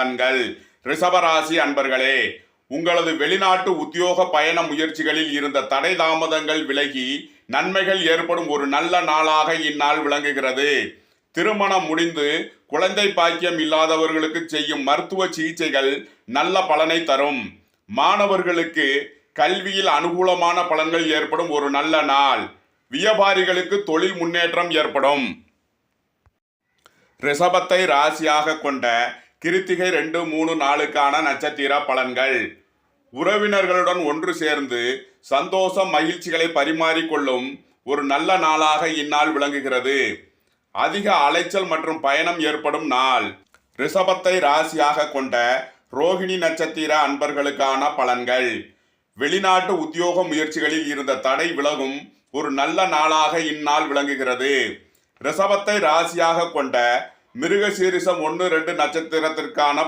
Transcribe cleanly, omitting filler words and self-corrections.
பலன்கள். ரிஷபராசி அன்பர்களே, உங்களது வெளிநாட்டு உத்தியோக பயண முயற்சிகளில் இருந்த தடை தாமதங்கள் விலகி நன்மைகள் ஏற்படும் ஒரு நல்ல நாளாக இந்நாள் விளங்குகிறது. திருமணம் முடிந்து குழந்தை பாக்கியம் இல்லாதவர்களுக்கு செய்யும் மருத்துவ சிகிச்சைகள் நல்ல பலனை தரும். மாணவர்களுக்கு கல்வியில் அனுகூலமான பலன்கள் ஏற்படும் ஒரு நல்ல நாள். வியாபாரிகளுக்கு தொழில் முன்னேற்றம் ஏற்படும். ரிஷபத்தை ராசியாக கொண்ட கிருத்திகை 2, 3, 4க்கான நட்சத்திர பலன்கள். உறவினர்களுடன் ஒன்று சேர்ந்து சந்தோஷம் மகிழ்ச்சிகளை பரிமாறிக்கொள்ளும் ஒரு நல்ல நாளாக இந்நாள் விளங்குகிறது. அதிக அலைச்சல் மற்றும் பயணம் ஏற்படும் நாள். ரிஷபத்தை ராசியாக கொண்ட ரோகிணி நட்சத்திர அன்பர்களுக்கான பலன்கள். வெளிநாட்டு உத்தியோக முயற்சிகளில் இருந்த தடை விலகும் ஒரு நல்ல நாளாக இந்நாள் விளங்குகிறது. ரிஷபத்தை ராசியாக கொண்ட மிருகசீரிஷம் 1, 2 நட்சத்திரத்திற்கான